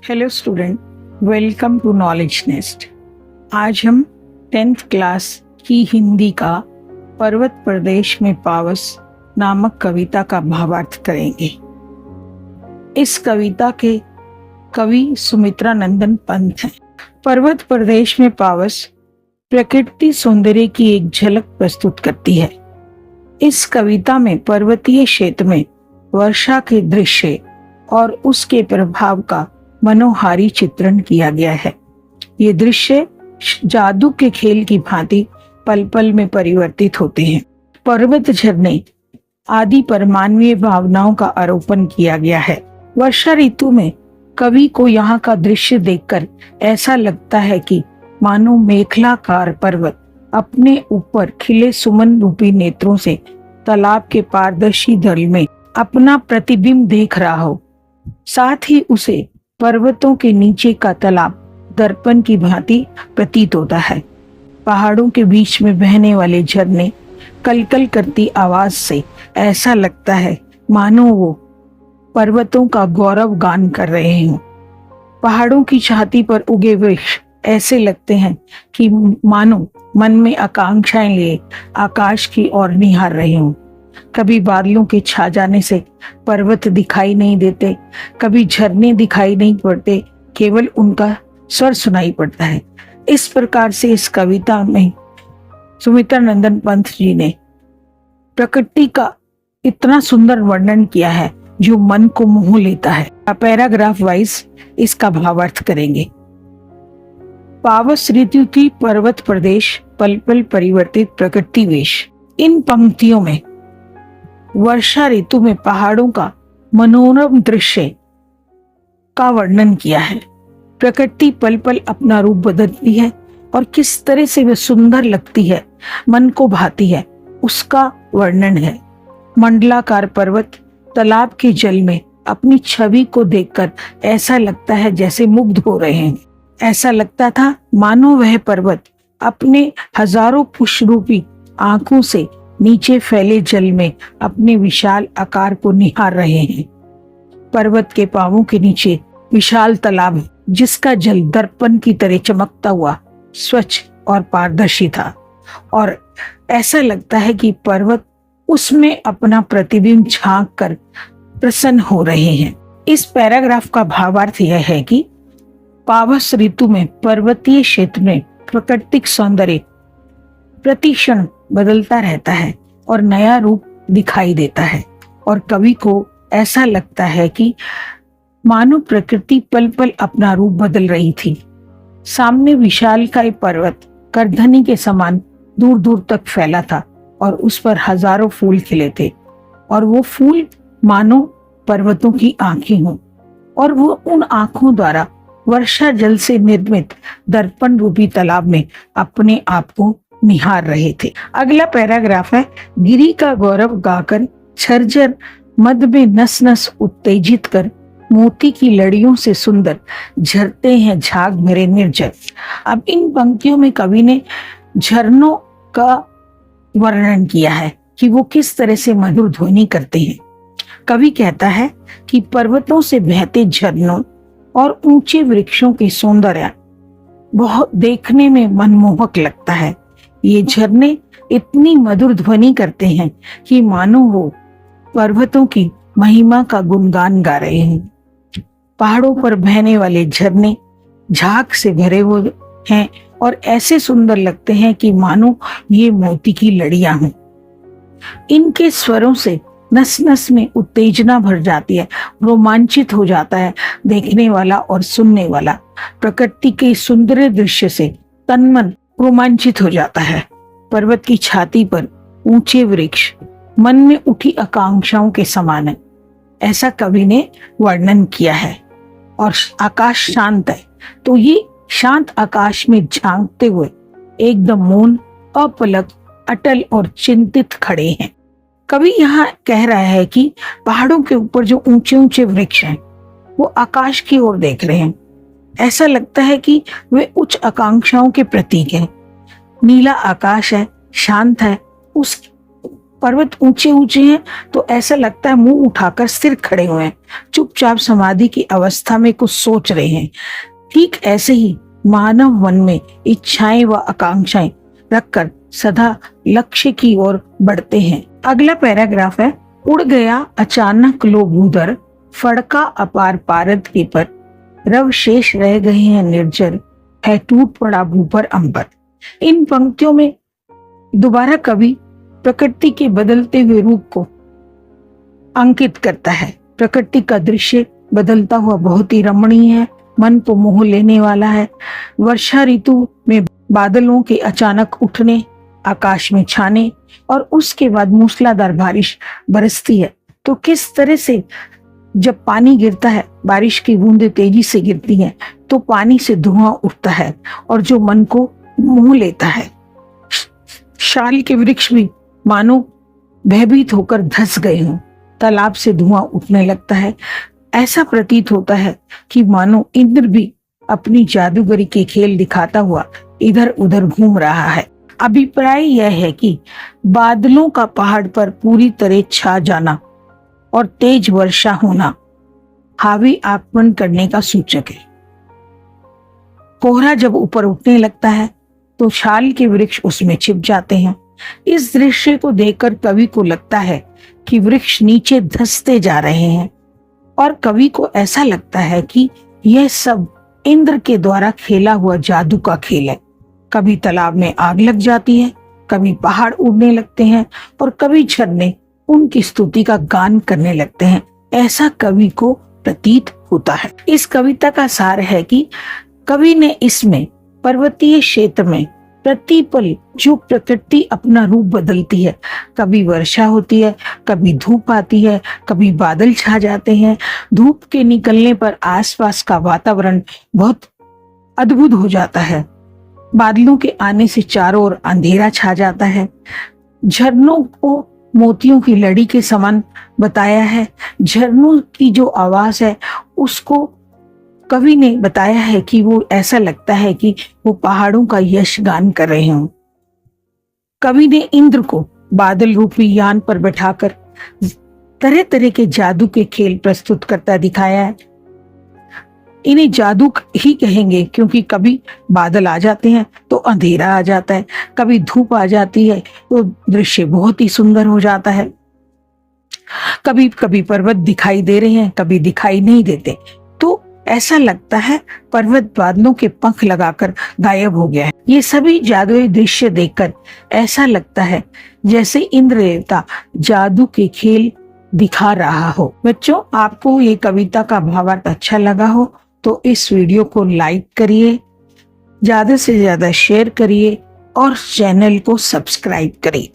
Hello student, welcome to Knowledge Nest. आज हम 10th class की हिंदी का पर्वत प्रदेश में पावस नामक कविता का भावार्थ करेंगे। इस कविता के कवि सुमित्रा नंदन पंत हैं। पर्वत प्रदेश में पावस प्रकृति सौंदर्य की एक झलक प्रस्तुत करती है। इस कविता में पर्वतीय क्षेत्र में वर्षा के दृश्य और उसके प्रभाव का मनोहारी चित्रण किया गया है। ये दृश्य जादू के खेल की भांति पल पल में परिवर्तित होते हैं। पर्वत झरने आदि पर मानवीय भावनाओं का आरोपण किया गया है। वर्षा ऋतु में कवि को यहाँ का दृश्य देखकर ऐसा लगता है कि मानो मेखलाकार पर्वत अपने ऊपर खिले सुमन रूपी नेत्रों से तालाब के पारदर्शी दल में अपना प्रतिबिंब देख रहा हो। साथ ही उसे पर्वतों के नीचे का तालाब दर्पण की भांति प्रतीत होता है। पहाड़ों के बीच में बहने वाले झरने कलकल करती आवाज से ऐसा लगता है मानो वो पर्वतों का गौरव गान कर रहे हों। पहाड़ों की छाती पर उगे वृक्ष ऐसे लगते हैं कि मानो मन में आकांक्षाएं लिए आकाश की ओर निहार रहे हों। कभी बादलों के छा जाने से पर्वत दिखाई नहीं देते, कभी झरने दिखाई नहीं पड़ते, केवल उनका स्वर सुनाई पड़ता है। इस प्रकार से इस कविता में सुमित्रा नंदन पंत जी ने प्रकृति का इतना सुंदर वर्णन किया है जो मन को मोह लेता है। पैराग्राफ वाइज इसका भावार्थ करेंगे। पावस ऋतु की पर्वत प्रदेश पल पल परिवर्तित प्रकृति वेश। इन पंक्तियों में वर्षा ऋतु में पहाड़ों का मनोरम दृश्य का वर्णन किया है। प्रकृति पल पल अपना रूप बदलती है और किस तरह से वह सुंदर लगती है, मन को भाती है, उसका वर्णन है। मंडलाकार पर्वत तालाब के जल में अपनी छवि को देखकर ऐसा लगता है जैसे मुग्ध हो रहे हैं। ऐसा लगता था मानो वह पर्वत अपने हजारों पुष्परूपी आंखों से नीचे फैले जल में अपने विशाल आकार को निहार रहे हैं। पर्वत के पांवों के नीचे विशाल तालाब है जिसका जल दर्पण की तरह चमकता हुआ स्वच्छ और पारदर्शी था और ऐसा लगता है कि पर्वत उसमें अपना प्रतिबिंब झांक कर प्रसन्न हो रहे हैं। इस पैराग्राफ का भावार्थ यह है कि पावस ऋतु में पर्वतीय क्षेत्र में प्राकृतिक सौंदर्य प्रतिक्षण बदलता रहता है और नया रूप दिखाई देता है और कवि को ऐसा लगता है कि मानो प्रकृति पल पल अपना रूप बदल रही थी। सामने विशालकाय पर्वत करधनी के समान दूर दूर तक फैला था और उस पर हजारों फूल खिले थे और वो फूल मानो पर्वतों की आंखें हों और वो उन आंखों द्वारा वर्षा जल से निर्मित दर्पण रूपी तालाब में अपने आप को निहार रहे थे। अगला पैराग्राफ है। गिरी का गौरव गाकर झरझर मद में नस नस उत्तेजित कर मोती की लड़ियों से सुंदर झरते हैं झाग मेरे निर्जर। अब इन पंक्तियों में कवि ने झरनों का वर्णन किया है कि वो किस तरह से मधुर ध्वनि करते हैं। कवि कहता है कि पर्वतों से बहते झरनों और ऊंचे वृक्षों की सौंदर्य बहुत देखने में मनमोहक लगता है। ये झरने इतनी मधुर ध्वनि करते हैं कि मानो वो पर्वतों की महिमा का गुणगान गा रहे हैं। पहाड़ों पर बहने वाले झरने झाग से भरे हुए हैं और ऐसे सुंदर लगते हैं कि मानो ये मोती की लड़ियां हों। इनके स्वरों से नस नस में उत्तेजना भर जाती है, रोमांचित हो जाता है देखने वाला और सुनने वाला। प्रकृति के सुंदर दृश्य से तन मन रोमांचित हो जाता है। पर्वत की छाती पर ऊंचे वृक्ष मन में उठी आकांक्षाओं के समान है, ऐसा कवि ने वर्णन किया है। और आकाश शांत है, तो ये शांत आकाश में झांकते हुए एकदम मौन, अपलक, अटल और चिंतित खड़े हैं। कवि यहाँ कह रहा है कि पहाड़ों के ऊपर जो ऊंचे ऊंचे वृक्ष हैं वो आकाश की ओर देख रहे हैं। ऐसा लगता है कि वे उच्च आकांक्षाओं के प्रतीक हैं। नीला आकाश है, शांत है, उस पर्वत ऊंचे ऊंचे हैं तो ऐसा लगता है मुंह उठाकर सिर खड़े हुए हैं, चुपचाप समाधि की अवस्था में कुछ सोच रहे हैं। ठीक ऐसे ही मानव मन में इच्छाएं व आकांक्षाएं रखकर सदा लक्ष्य की ओर बढ़ते हैं। अगला पैराग्राफ है, उड़ गया अचानक लो भूधर, फड़का अपार पारद के पर, रव शेष रह गए हैं निर्जर, है टूट पड़ा भू पर अंबर। इन पंक्तियों में दोबारा कवि प्रकृति के बदलते हुए रूप को अंकित करता है। प्रकृति का दृश्य बदलता हुआ बहुत ही रमणीय है, मन को मोह लेने वाला है। वर्षा ऋतु में बादलों के अचानक उठने, आकाश में छाने और उसके बाद मूसलाधार बारिश बरसती है तो किस तरह से जब पानी गिरता है, बारिश की बूंदें तेजी से गिरती हैं तो पानी से धुआं उठता है और जो मन को मोह लेता है। शाल के वृक्ष भी मानो भयभीत होकर धंस गए हों, तालाब से धुआं उठने लगता है। ऐसा प्रतीत होता है कि मानो इंद्र भी अपनी जादूगरी के खेल दिखाता हुआ इधर उधर घूम रहा है। अभिप्राय यह है कि बादलों का पहाड़ पर पूरी तरह छा जाना और तेज वर्षा होना हावी आगमन करने का सूचक है। कोहरा जब ऊपर उठने लगता है तो शाल के वृक्ष उसमें छिप जाते हैं। इस दृश्य को देखकर कवि को लगता है कि वृक्ष नीचे धंसते जा रहे हैं और कवि को ऐसा लगता है कि यह सब इंद्र के द्वारा खेला हुआ जादू का खेल है। कभी तालाब में आग लग जाती है, कभी पहाड़ उड़ने लगते हैं और कभी झरने उनकी स्तुति का गान करने लगते हैं। ऐसा कवि को प्रतीत होता है। इस कविता का सार है कि कवि ने इसमें पर्वतीय क्षेत्र में प्रतिपल जो प्रकृति अपना रूप बदलती है, कभी वर्षा होती है, कभी धूप आती है, कभी बादल छा जाते हैं। धूप के निकलने पर आसपास का वातावरण बहुत अद्भुत हो जाता है। बादलों के आने से चारों ओर अंधेरा छा जाता है। झरनों को मोतियों की लड़ी के समान बताया है। झरनों की जो आवाज है उसको कवि ने बताया है कि वो ऐसा लगता है कि वो पहाड़ों का यश गान कर रहे हों। कवि ने इंद्र को बादल रूपी यान पर बैठाकर तरह तरह के जादू के खेल प्रस्तुत करता दिखाया है। इन्हें जादू ही कहेंगे क्योंकि कभी बादल आ जाते हैं तो अंधेरा आ जाता है, कभी धूप आ जाती है तो दृश्य बहुत ही सुंदर हो जाता है। कभी कभी पर्वत दिखाई दे रहे हैं, कभी दिखाई नहीं देते, तो ऐसा लगता है पर्वत बादलों के पंख लगाकर गायब हो गया है। ये सभी जादुई दृश्य देखकर ऐसा लगता है जैसे इंद्र देवता जादू के खेल दिखा रहा हो। बच्चों, आपको ये कविता का भावार्थ अच्छा लगा हो तो इस वीडियो को लाइक करिए, ज्यादा से ज्यादा शेयर करिए और चैनल को सब्सक्राइब करिए।